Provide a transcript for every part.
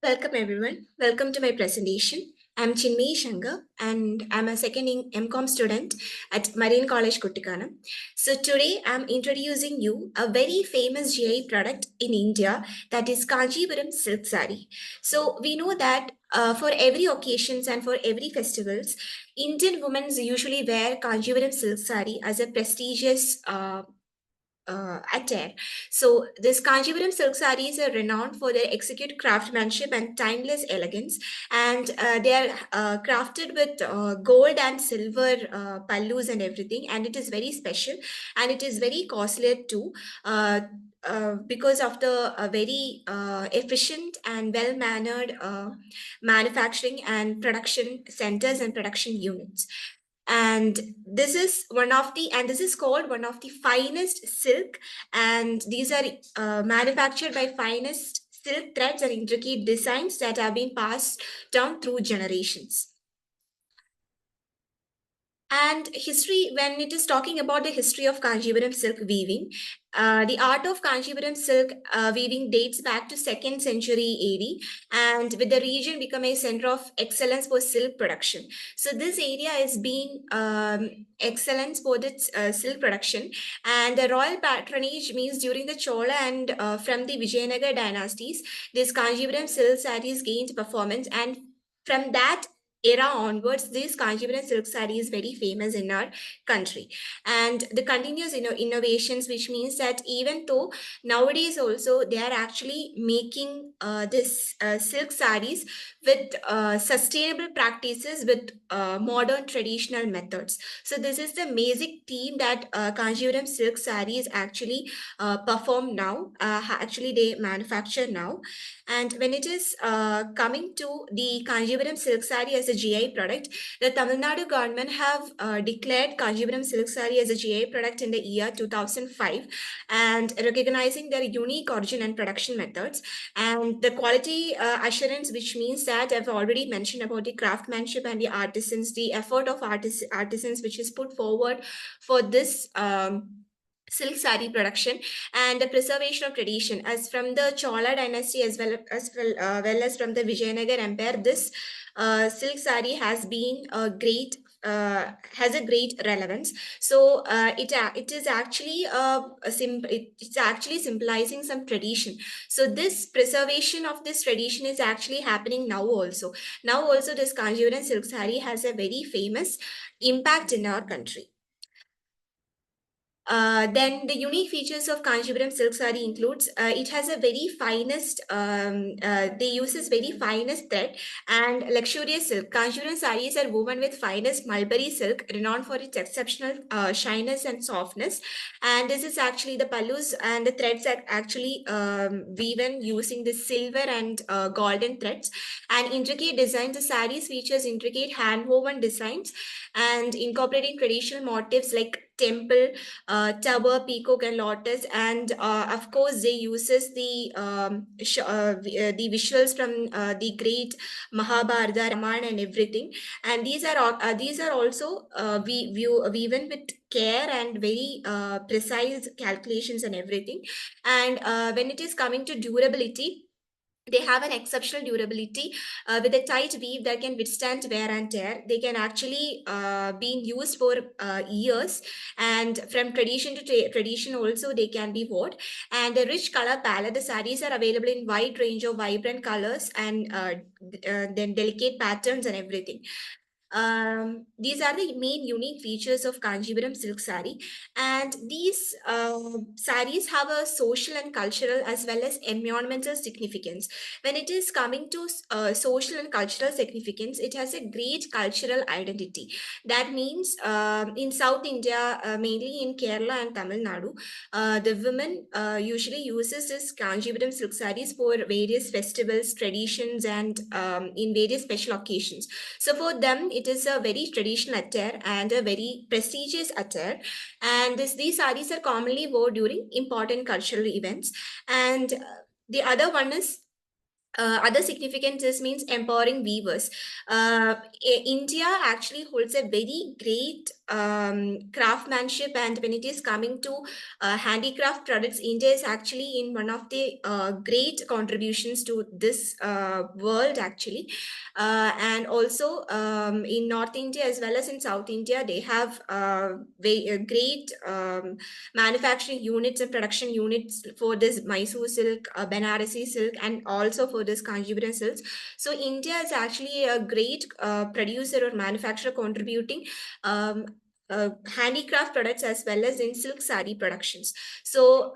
Welcome everyone. Welcome to my presentation. I'm Chinmay Shankar and I'm a second MCOM student at Marine College Kuttikana. So today I'm introducing you a very famous GI product in India, that is Kanchipuram silk saree. So we know that for every occasions and for every festivals, Indian women usually wear Kanchipuram silk saree as a prestigious attire. So this Kanchipuram silk sarees are renowned for their exquisite craftsmanship and timeless elegance, and they are crafted with gold and silver pallus and everything, and it is very special and it is very costly too. Because of the very efficient and well-mannered manufacturing and production centers and production units, and this is called one of the finest silk, and these are manufactured by finest silk threads and intricate designs that have been passed down through generations. And history, when it is talking about the history of Kanchipuram silk weaving, the art of Kanchipuram silk weaving dates back to 2nd century AD, and with the region become a center of excellence for silk production. So this area is being excellence for its silk production, and the royal patronage means during the Chola and from the Vijayanagar dynasties, this Kanchipuram silk sarees gained performance, and from that era onwards, this Kanchipuram silk saree is very famous in our country. And the continuous innovations, which means that even though nowadays also they are actually making this silk sarees with sustainable practices with modern traditional methods. So this is the basic theme that Kanchipuram silk sarees actually perform now. Actually, they manufacture now. And when it is coming to the Kanjipuram silk saree as a GI product, the Tamil Nadu government have declared Kanjipuram silk saree as a GI product in the year 2005, and recognizing their unique origin and production methods and the quality assurance, which means that I've already mentioned about the craftsmanship and the artisans, the effort of artisans which is put forward for this. Silk saree production and the preservation of tradition, as from the Chola dynasty well as from the Vijayanagar Empire. This silk saree has been a great has a great relevance. So it is actually it's actually symbolizing some tradition. So this preservation of this tradition is actually happening now also. Now also this Kanjipuram silk saree has a very famous impact in our country. Then the unique features of Kanchipuram silk saree includes it has a very finest they uses very finest thread and luxurious silk. Kanchipuram sarees are woven with finest mulberry silk, renowned for its exceptional shyness and softness. And this is actually the pallus and the threads are actually woven using the silver and golden threads and intricate designs. The sarees features intricate hand woven designs and incorporating traditional motifs like temple, tower, peacock, and lotus, and of course they uses the visuals from the great Mahabharata, Ramayana, and everything. And these are also woven with care and very precise calculations and everything. And when it is coming to durability, they have an exceptional durability with a tight weave that can withstand wear and tear. They can actually be used for years, and from tradition to tradition also they can be worn. And a rich color palette, the sarees are available in wide range of vibrant colors and then delicate patterns and everything. These are the main unique features of Kanjipuram silk saree, and these sarees have a social and cultural as well as environmental significance. When it is coming to social and cultural significance, it has a great cultural identity. That means in South India, mainly in Kerala and Tamil Nadu, the women usually uses this Kanjipuram silk sarees for various festivals, traditions, and in various special occasions. So for them, it is a very traditional attire and a very prestigious attire. And these sarees are commonly worn during important cultural events. And the other one is other significances means empowering weavers. India actually holds a very great craftsmanship, and when it is coming to handicraft products, India is actually in one of the great contributions to this world actually. And also in North India as well as in South India, they have great manufacturing units and production units for this Mysore silk, Banarasi silk, and also for this Kanjipuram silks. So India is actually a great producer or manufacturer contributing handicraft products as well as in silk saree productions. So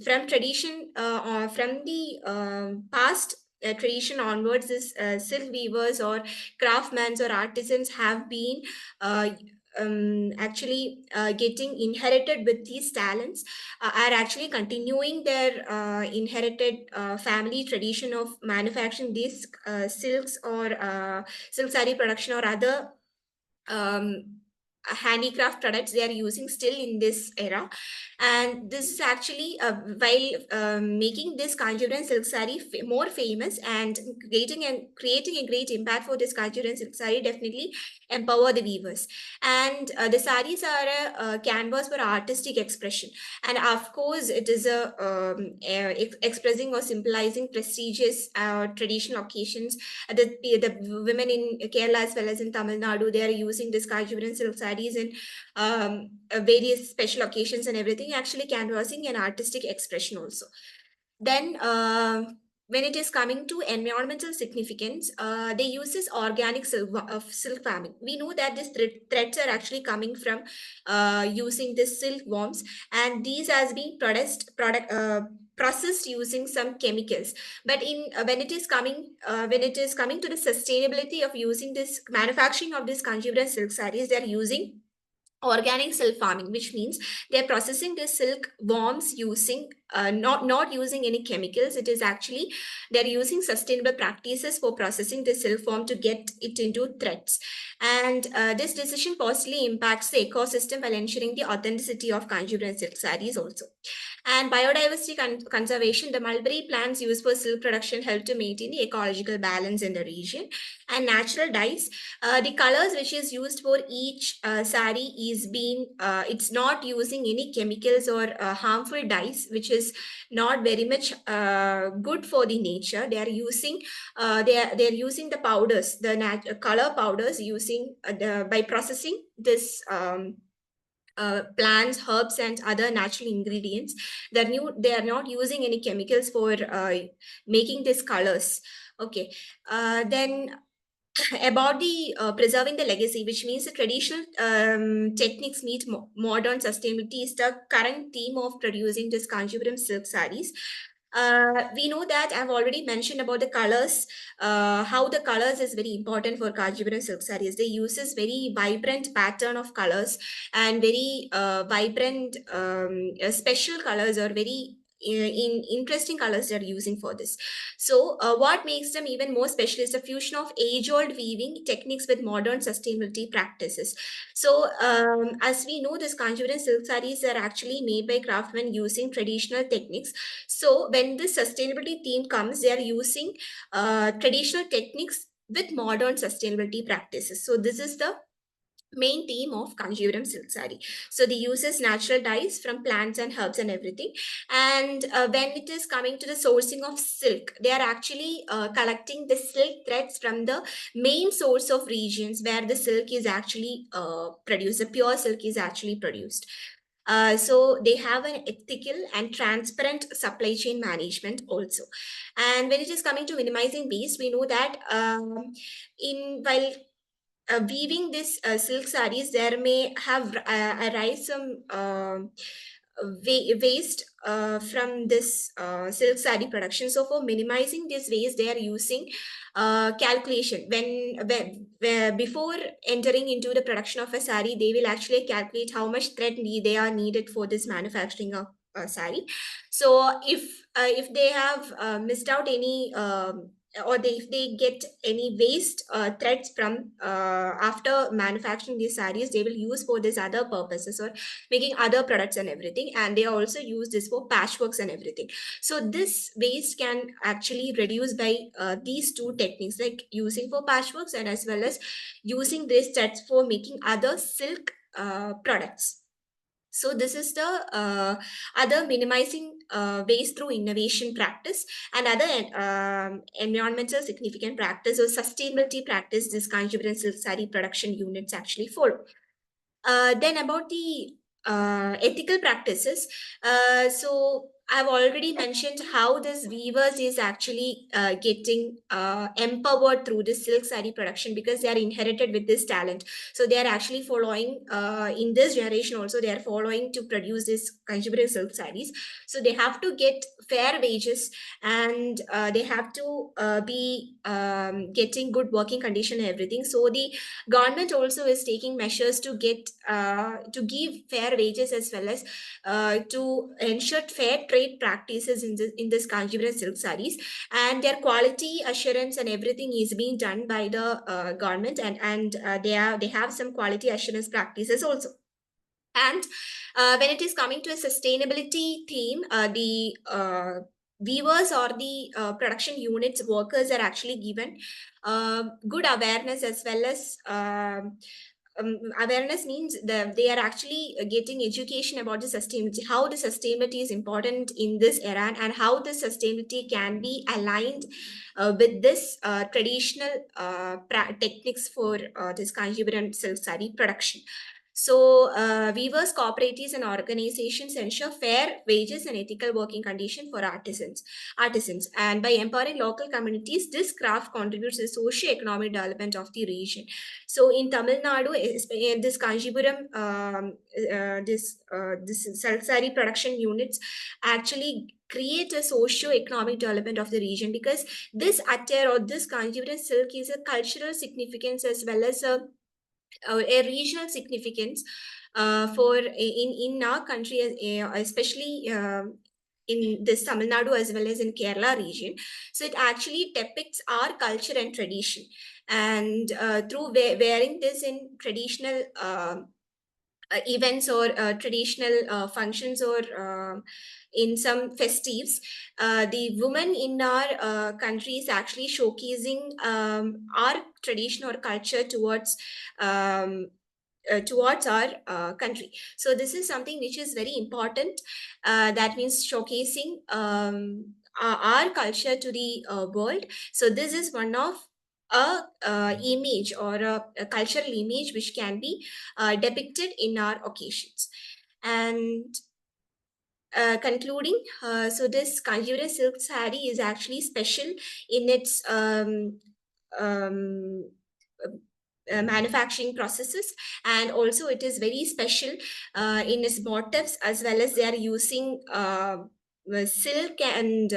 from tradition, from the past tradition onwards, this silk weavers or craftsmen or artisans have been uh, actually getting inherited with these talents, are actually continuing their inherited family tradition of manufacturing these silks or silk saree production or other handicraft products they are using still in this era. And this is actually while making this Kanjipuram silk saree more famous and creating a great impact for this Kanjipuram silk saree, definitely empower the weavers. And the sarees are a canvas for artistic expression, and of course it is a expressing or symbolizing prestigious traditional occasions. The women in Kerala as well as in Tamil Nadu, they are using this Kanjipuram silk sarees in various special occasions and everything, actually canvassing an artistic expression also. Then when it is coming to environmental significance, they use this organic silk of silk farming. We know that these threads are actually coming from using this silk worms, and these has been processed using some chemicals. But in when it is coming to the sustainability of using this manufacturing of this Kanjipuram silk sarees, they are using organic silk farming, which means they're processing the silk worms using not using any chemicals. It is actually they're using sustainable practices for processing the silk worm to get it into threads. And this decision positively impacts the ecosystem while ensuring the authenticity of Kanjipuram silk sarees also. And biodiversity conservation, the mulberry plants used for silk production help to maintain the ecological balance in the region. And natural dyes, the colors which is used for each sari is being it's not using any chemicals or harmful dyes, which is not very much good for the nature. They are using they're using the powders, the color powders, using by processing this plants, herbs, and other natural ingredients. They are not using any chemicals for making these colors. Okay. Then about the preserving the legacy, which means the traditional techniques meet modern sustainability, is the current theme of producing this Kanjipuram silk sarees. We know that I've already mentioned about the colors, how the colors is very important for Kanjipuram silk sarees. They use this very vibrant pattern of colors and very vibrant special colors, or very in interesting colors they're using for this. So what makes them even more special is the fusion of age-old weaving techniques with modern sustainability practices. So as we know, this Kanjipuram silk sarees are actually made by craftsmen using traditional techniques. So when this sustainability theme comes, they are using traditional techniques with modern sustainability practices. So this is the main theme of Kanjipuram silk saree. So they uses natural dyes from plants and herbs and everything. And when it is coming to the sourcing of silk, they are actually collecting the silk threads from the main source of regions where the silk is actually produced. The pure silk is actually produced. So they have an ethical and transparent supply chain management also. And when it is coming to minimizing waste, we know that in while weaving this silk sarees, there may have arise some waste from this silk saree production. So for minimizing this waste, they are using calculation. When before entering into the production of a saree, they will actually calculate how much thread they are needed for this manufacturing of saree. So if they have missed out any or if they get any waste threads from after manufacturing these sarees, they will use for these other purposes or making other products and everything. And they also use this for patchworks and everything. So this waste can actually reduce by these two techniques, like using for patchworks and as well as using these threads for making other silk products. So this is the other minimizing waste through innovation practice, and other environmental significant practice or sustainability practice this Kanchipuram silk saree production units actually follow. Then about the ethical practices. So I've already mentioned how this weavers is actually getting empowered through this silk saree production because they are inherited with this talent. So they are actually following in this generation also they are following to produce this Kanchipuram silk sarees. So they have to get fair wages, and they have to be getting good working condition and everything. So the government also is taking measures to get to give fair wages as well as to ensure fair trade practices in this Kanchipuram silk sarees, and their quality assurance and everything is being done by the government, and they have some quality assurance practices also. And when it is coming to a sustainability theme, the weavers or the production units workers are actually given good awareness as well as awareness means they are actually getting education about the sustainability, how the sustainability is important in this era, and how the sustainability can be aligned with this traditional techniques for this Kanchipuram silk saree production. So, weavers, cooperatives, and organizations ensure fair wages and ethical working conditions for artisans. And by empowering local communities, this craft contributes to the socio-economic development of the region. So, in Tamil Nadu, this Kanchipuram, this silk saree production units actually create a socio-economic development of the region, because this attire or this Kanchipuram silk is a cultural significance as well as a regional significance for in our country, especially in this Tamil Nadu as well as in Kerala region. So it actually depicts our culture and tradition, and through wearing this in traditional events or traditional functions or in some festives, the women in our country is actually showcasing our tradition or culture towards our country. So this is something which is very important. That means showcasing our culture to the world. So this is one of a image or a cultural image which can be depicted in our occasions. And concluding, so this Kanchipuram silk saree is actually special in its um, manufacturing processes, and also it is very special in its motifs, as well as they are using silk and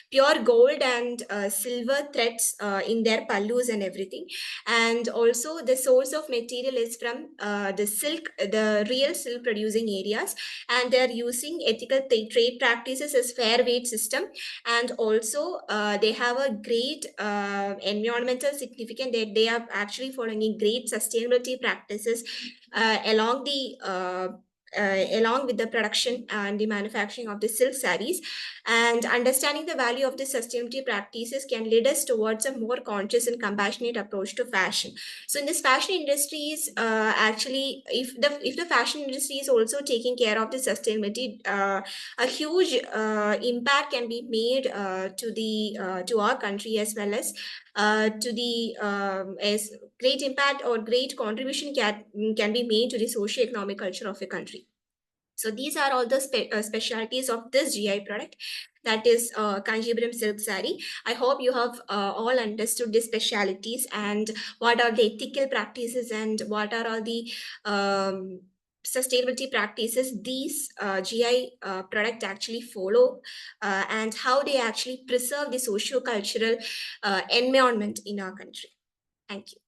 pure gold and silver threads in their pallus and everything. And also the source of material is from the silk, the real silk producing areas, and they are using ethical trade practices as fair wage system. And also they have a great environmental significance, that they are actually following great sustainability practices along with the production and the manufacturing of the silk sarees. And understanding the value of the sustainability practices can lead us towards a more conscious and compassionate approach to fashion. So in this fashion industries, actually, if the fashion industry is also taking care of the sustainability, a huge impact can be made to our country, as well as to the as great impact or great contribution can be made to the socio-economic culture of a country. So these are all the specialities of this GI product, that is Kanchipuram silk saree. I hope you have all understood the specialities and what are the ethical practices and what are all the sustainability practices these GI product actually follow, and how they actually preserve the socio-cultural environment in our country. Thank you.